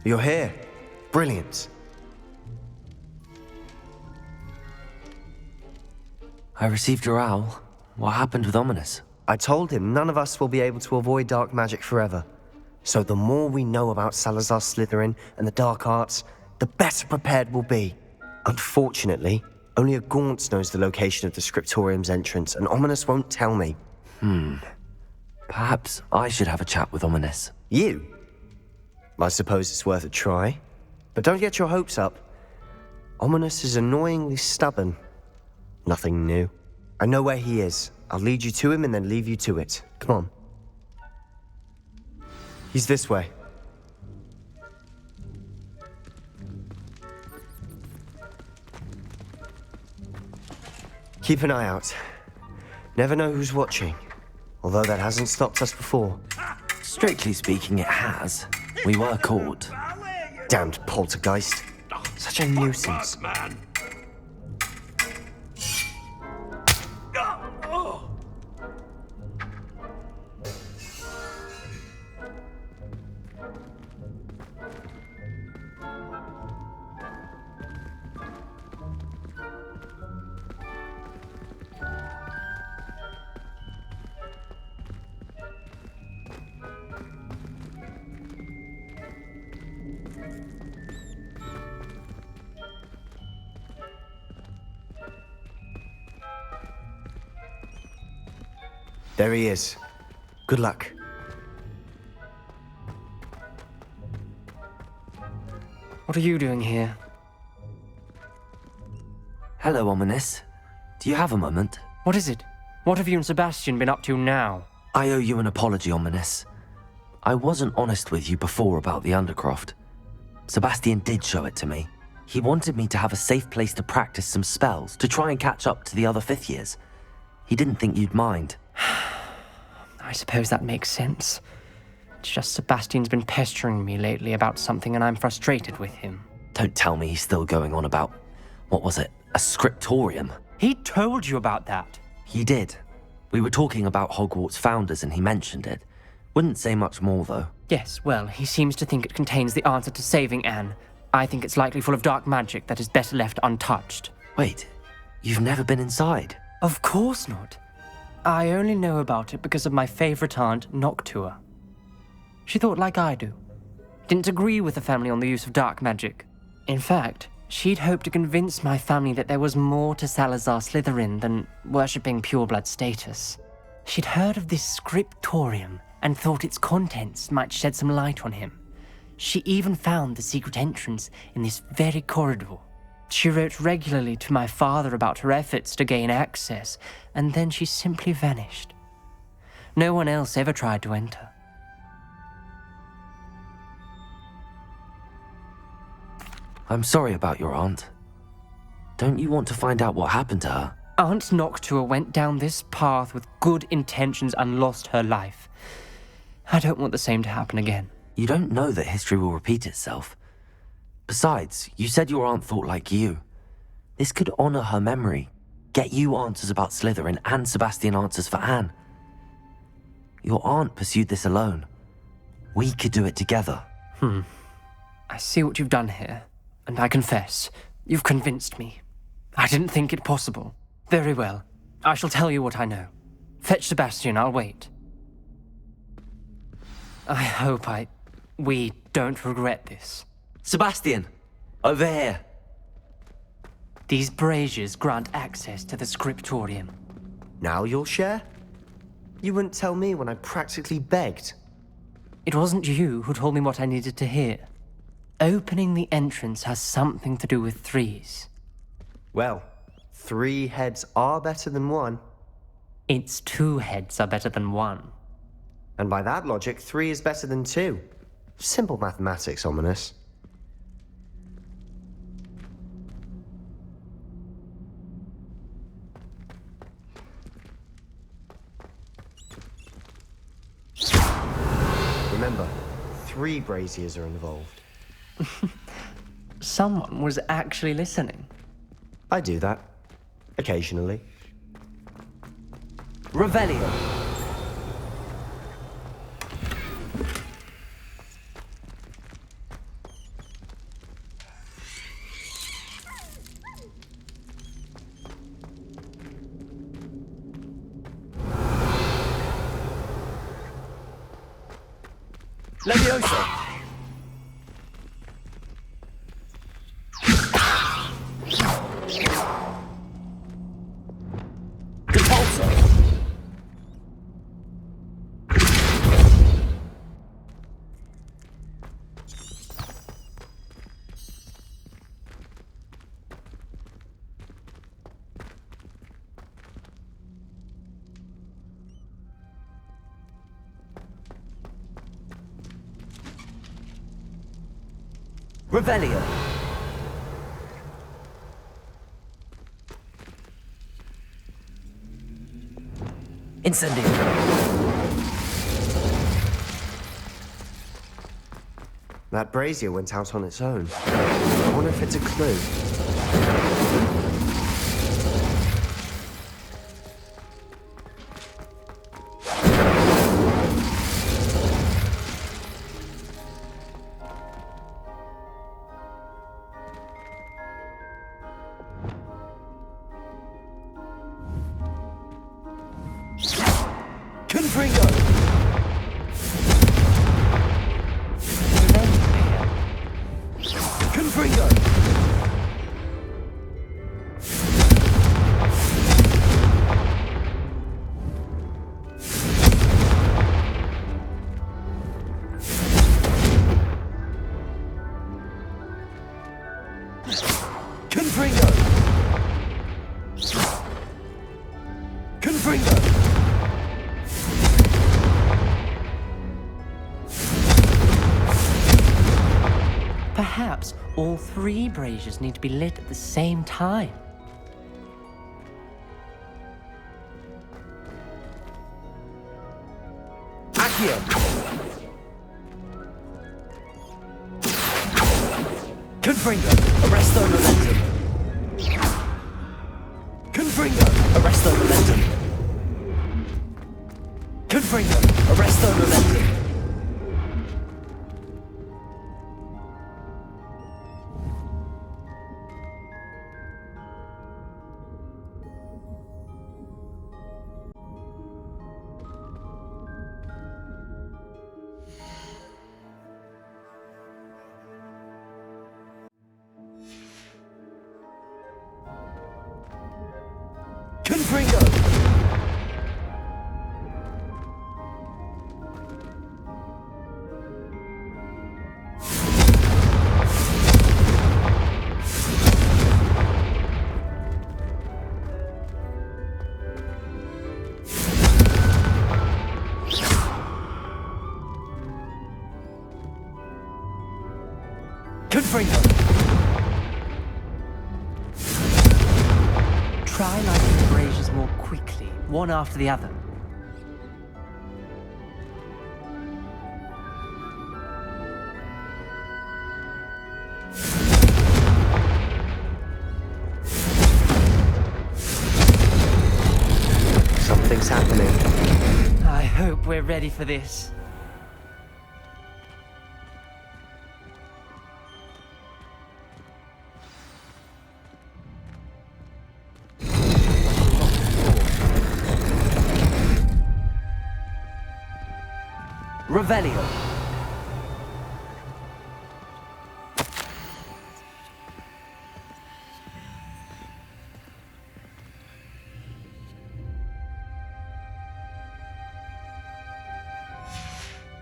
You're here. Brilliant. I received your owl. What happened with Ominous? I told him none of us will be able to avoid dark magic forever. So the more we know about Salazar Slytherin and the dark arts, the better prepared we'll be. Unfortunately, only a Gaunt knows the location of the Scriptorium's entrance, and Ominous won't tell me. Perhaps I should have a chat with Ominous. You? I suppose it's worth a try. But don't get your hopes up. Ominous is annoyingly stubborn. Nothing new. I know where he is. I'll lead you to him and then leave you to it. Come on. He's this way. Keep an eye out. Never know who's watching. Although that hasn't stopped us before. Strictly speaking, it has. We were caught. Damned poltergeist. Such a nuisance. Man. There he is. Good luck. What are you doing here? Hello, Ominous. Do you have a moment? What is it? What have you and Sebastian been up to now? I owe you an apology, Ominous. I wasn't honest with you before about the Undercroft. Sebastian did show it to me. He wanted me to have a safe place to practice some spells, to try and catch up to the other fifth years. He didn't think you'd mind. I suppose that makes sense. It's just Sebastian's been pestering me lately about something and I'm frustrated with him. Don't tell me he's still going on about, what was it, a scriptorium? He told you about that. He did. We were talking about Hogwarts founders and he mentioned it. Wouldn't say much more, though. Yes, well, he seems to think it contains the answer to saving Anne. I think it's likely full of dark magic that is better left untouched. Wait, you've never been inside? Of course not. I only know about it because of my favorite aunt, Noctua. She thought like I do. Didn't agree with the family on the use of dark magic. In fact, she'd hoped to convince my family that there was more to Salazar Slytherin than worshipping pureblood status. She'd heard of this scriptorium and thought its contents might shed some light on him. She even found the secret entrance in this very corridor. She wrote regularly to my father about her efforts to gain access, and then she simply vanished. No one else ever tried to enter. I'm sorry about your aunt. Don't you want to find out what happened to her? Aunt Noctua went down this path with good intentions and lost her life. I don't want the same to happen again. You don't know that history will repeat itself. Besides, you said your aunt thought like you. This could honor her memory, get you answers about Slytherin and Sebastian answers for Anne. Your aunt pursued this alone. We could do it together. I see what you've done here, and I confess, you've convinced me. I didn't think it possible. Very well. I shall tell you what I know. Fetch Sebastian, I'll wait. I hope we don't regret this. Sebastian! Over here! These braziers grant access to the scriptorium. Now you'll share? You wouldn't tell me when I practically begged. It wasn't you who told me what I needed to hear. Opening the entrance has something to do with threes. Well, 3 heads are better than 1. Its 2 heads are better than 1. And by that logic, 3 is better than 2. Simple mathematics, Ominous. Remember, 3 braziers are involved. Someone was actually listening. I do that. Occasionally. Revelio! Levioso! Repulsor! Revelio. Incendio. That brazier went out on its own. I wonder if it's a clue. Confringo! Confringo! Confringo! Confringo! Perhaps all three braziers need to be lit at the same time. Accio! Confringo! Arresto momentum! Confringo! Arresto momentum! Confringo! Arresto momentum! Confringo! Confringo! Try lighting the braziers more quickly, one after the other. Something's happening. I hope we're ready for this. Revelio!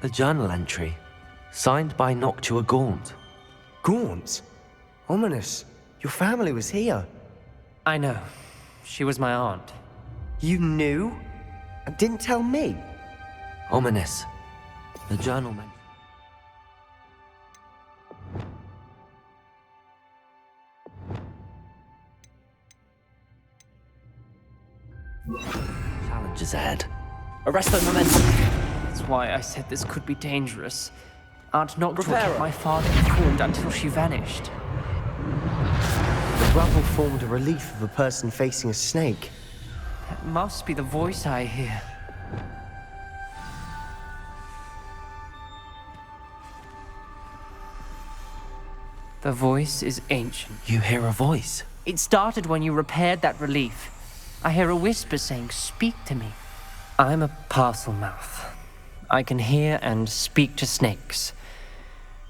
A journal entry, signed by Noctua Gaunt. Gaunt? Ominous. Your family was here. I know. She was my aunt. You knew? And didn't tell me? Ominous. The journal man. Challenges ahead. Arresto momentum. That's why I said this could be dangerous. Aunt Noctua Prepare kept her. my father informed until she vanished. The rubble formed a relief of a person facing a snake. That must be the voice I hear. The voice is ancient. You hear a voice. It started when you repaired that relief. I hear a whisper saying, "Speak to me." I'm a parcel mouth. I can hear and speak to snakes.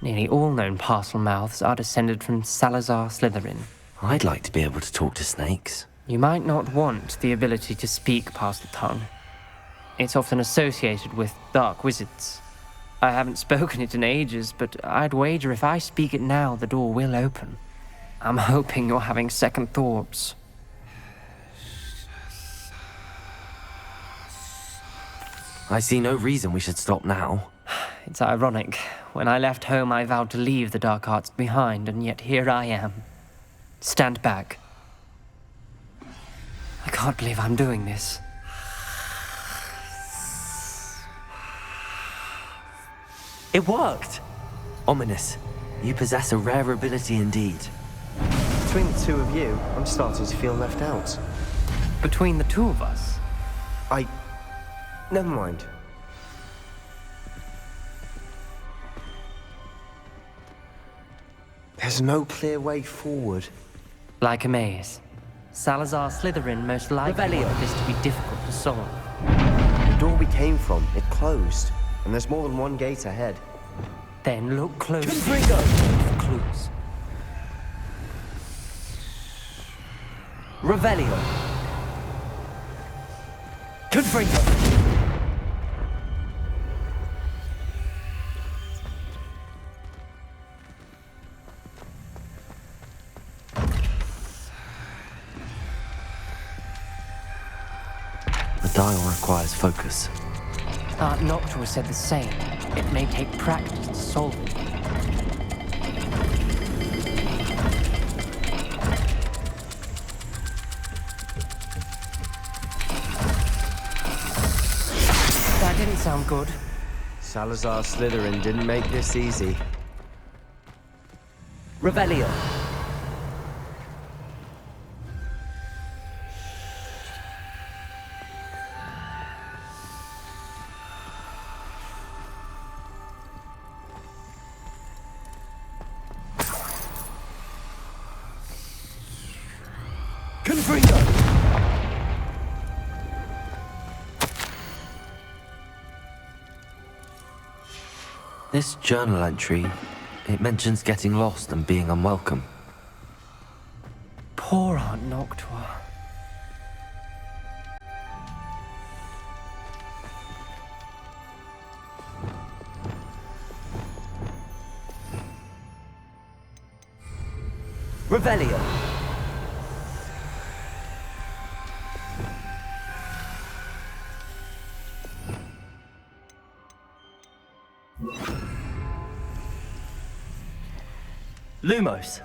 Nearly all known parcel mouths are descended from Salazar Slytherin. I'd like to be able to talk to snakes. You might not want the ability to speak parcel tongue. It's often associated with dark wizards. I haven't spoken it in ages, but I'd wager if I speak it now, the door will open. I'm hoping you're having second thoughts. I see no reason we should stop now. It's ironic. When I left home, I vowed to leave the dark arts behind, and yet here I am. Stand back. I can't believe I'm doing this. It worked! Ominous. You possess a rare ability indeed. Between the two of you, I'm starting to feel left out. Between the two of us? Never mind. There's no clear way forward. Like a maze. Salazar Slytherin most likely wanted this to be difficult to solve. The door we came from, it closed. And there's more than one gate ahead. Then look closely Confringo! for clues. Revelio! Confringo! The dial requires focus. Aunt Noctua said the same. It may take practice to solve it. That didn't sound good. Salazar Slytherin didn't make this easy. Revelio! Confringo! This journal entry, it mentions getting lost and being unwelcome. Poor Aunt Noctua. Revelio! Lumos!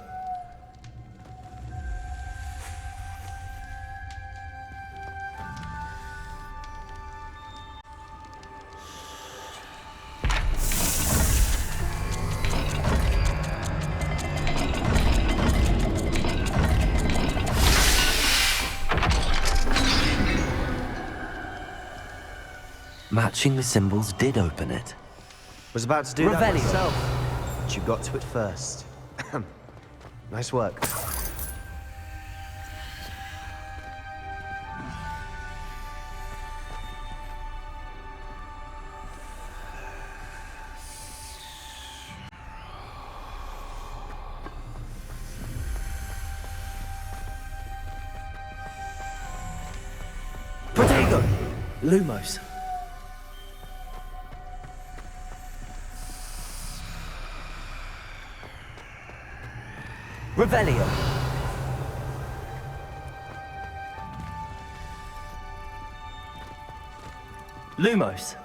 Matching the symbols did open it. Was about to do that Revelio. myself, but you got to it first. Nice work. Protego! Lumos. Revelio. Lumos.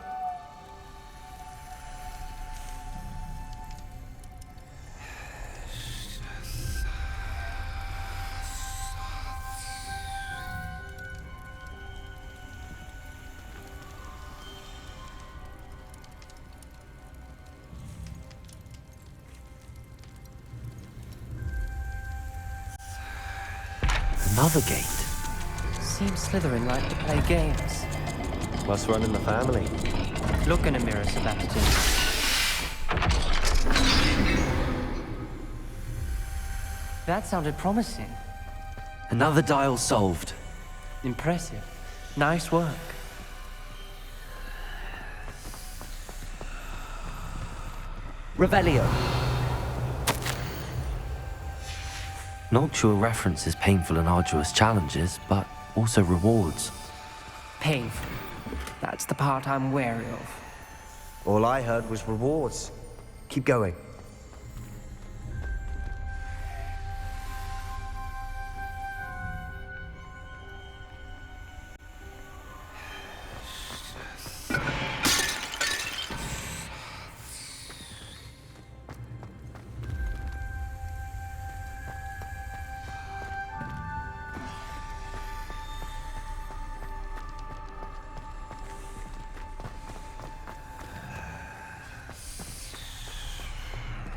Another gate. Seems Slytherin like to play games. Must run in the family. Look in a mirror, Sebastian. That sounded promising. Another dial solved. Impressive. Nice work. Revelio. Noctua references painful and arduous challenges, but also rewards. Painful. That's the part I'm wary of. All I heard was rewards. Keep going.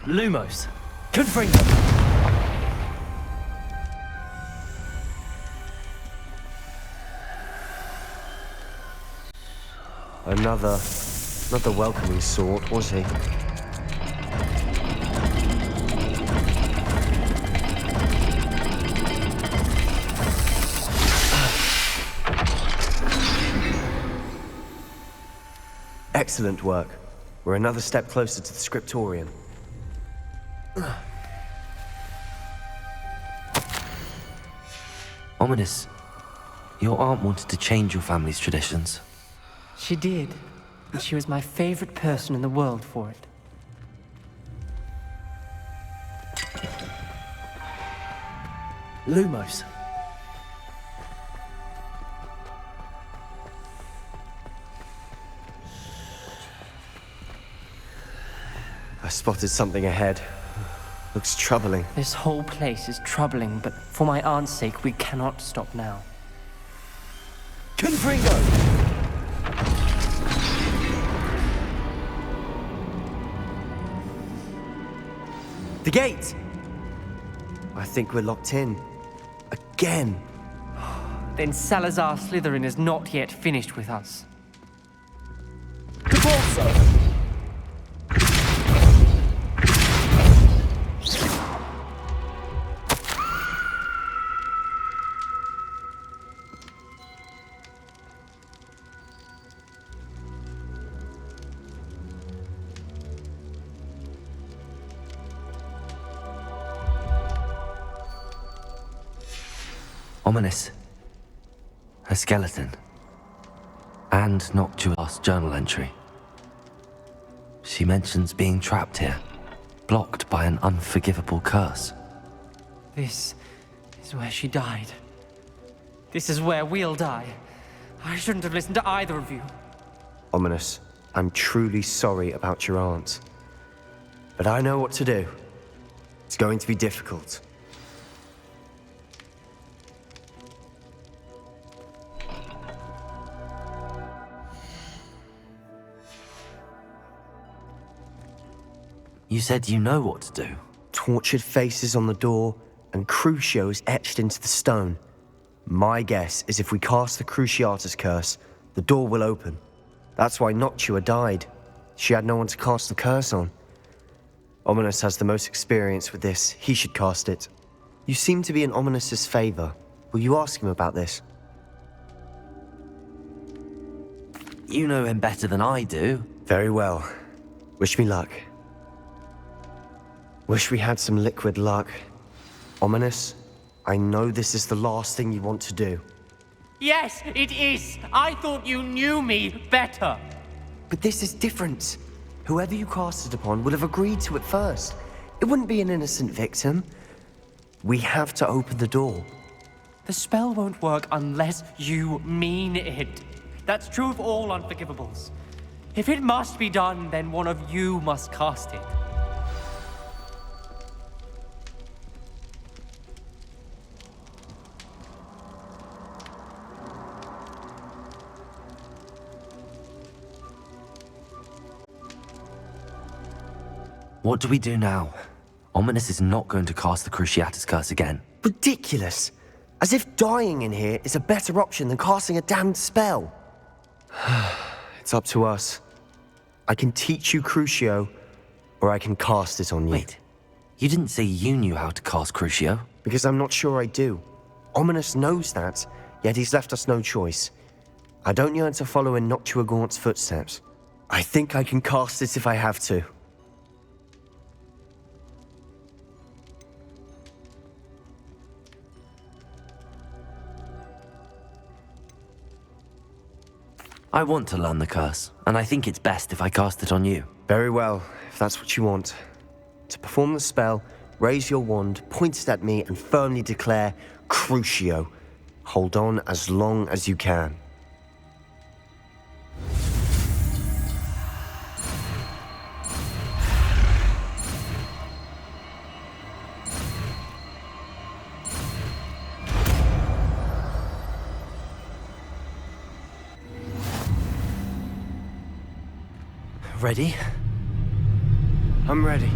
Lumos. Confringo. Not the welcoming sort, was he? Excellent work. We're another step closer to the scriptorium. Ominous, your aunt wanted to change your family's traditions. She did. And she was my favorite person in the world for it. Lumos. I spotted something ahead. Looks troubling. This whole place is troubling, but for my aunt's sake, we cannot stop now. Confringo! The gate! I think we're locked in. Again. Then Salazar Slytherin is not yet finished with us. Ominous. A skeleton. And Noctua's journal entry. She mentions being trapped here, blocked by an unforgivable curse. This is where she died. This is where we'll die. I shouldn't have listened to either of you. Ominous, I'm truly sorry about your aunt. But I know what to do. It's going to be difficult. You said you know what to do. Tortured faces on the door, and Crucio is etched into the stone. My guess is if we cast the Cruciatus curse, the door will open. That's why Noctua died. She had no one to cast the curse on. Ominous has the most experience with this. He should cast it. You seem to be in Ominous's favor. Will you ask him about this? You know him better than I do. Very well. Wish me luck. Wish we had some liquid luck. Ominous, I know this is the last thing you want to do. Yes, it is. I thought you knew me better. But this is different. Whoever you cast it upon would have agreed to it first. It wouldn't be an innocent victim. We have to open the door. The spell won't work unless you mean it. That's true of all unforgivables. If it must be done, then one of you must cast it. What do we do now? Ominous is not going to cast the Cruciatus curse again. Ridiculous. As if dying in here is a better option than casting a damned spell. It's up to us. I can teach you Crucio, or I can cast it on you. Wait, you didn't say you knew how to cast Crucio? Because I'm not sure I do. Ominous knows that, yet he's left us no choice. I don't yearn to follow in Noctua Gaunt's footsteps. I think I can cast it if I have to. I want to learn the curse, and I think it's best if I cast it on you. Very well, if that's what you want. To perform the spell, raise your wand, point it at me, and firmly declare, Crucio. Hold on as long as you can. Ready? I'm ready.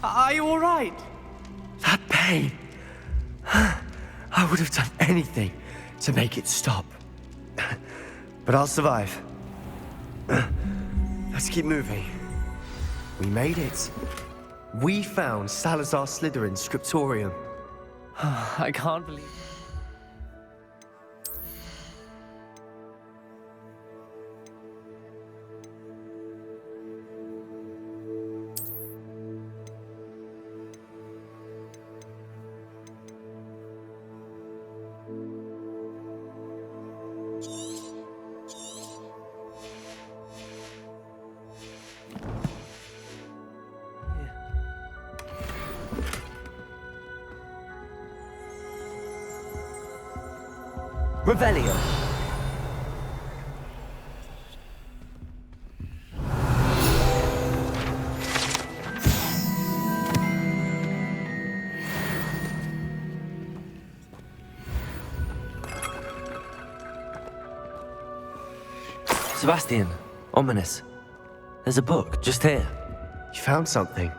Are you all right? That pain. I would have done anything to make it stop. But I'll survive. Let's keep moving. We made it. We found Salazar Slytherin's scriptorium. I can't believe. Revelio. Sebastian, ominous. There's a book just here. You found something.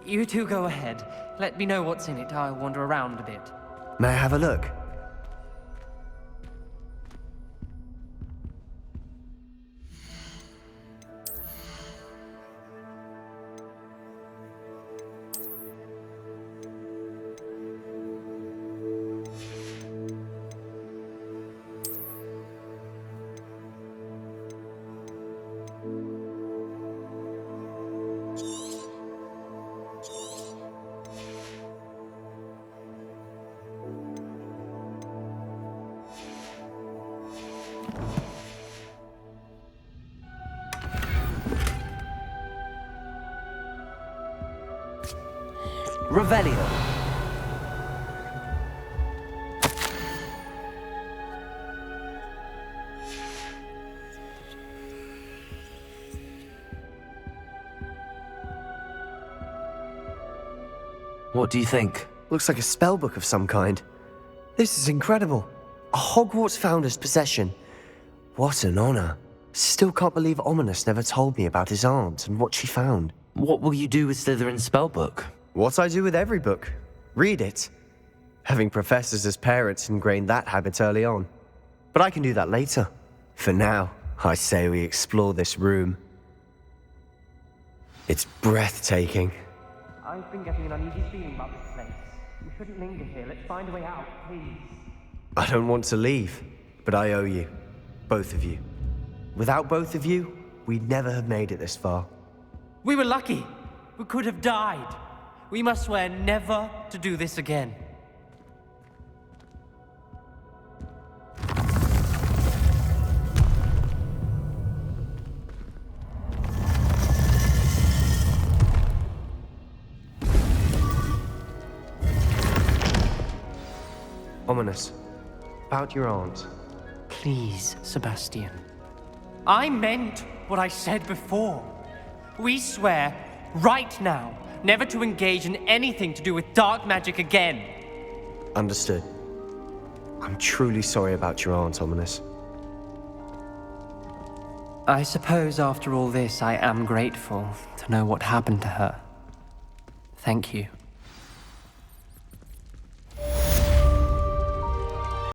You two go ahead. Let me know what's in it. I'll wander around a bit. May I have a look? Revelio. What do you think? Looks like a spellbook of some kind. This is incredible. A Hogwarts founder's possession. What an honor. Still can't believe Ominous never told me about his aunt and what she found. What will you do with Slytherin's spellbook? What I do with every book. Read it. Having professors as parents ingrained that habit early on. But I can do that later. For now, I say we explore this room. It's breathtaking. I've been getting an uneasy feeling about this place. We shouldn't linger here. Let's find a way out, please. I don't want to leave, but I owe you. Both of you. Without both of you, we'd never have made it this far. We were lucky. We could have died. We must swear never to do this again. Ominous. About your aunt. Please, Sebastian. I meant what I said before. We swear, right now, never to engage in anything to do with dark magic again. Understood. I'm truly sorry about your aunt, Ominous. I suppose after all this, I am grateful to know what happened to her. Thank you.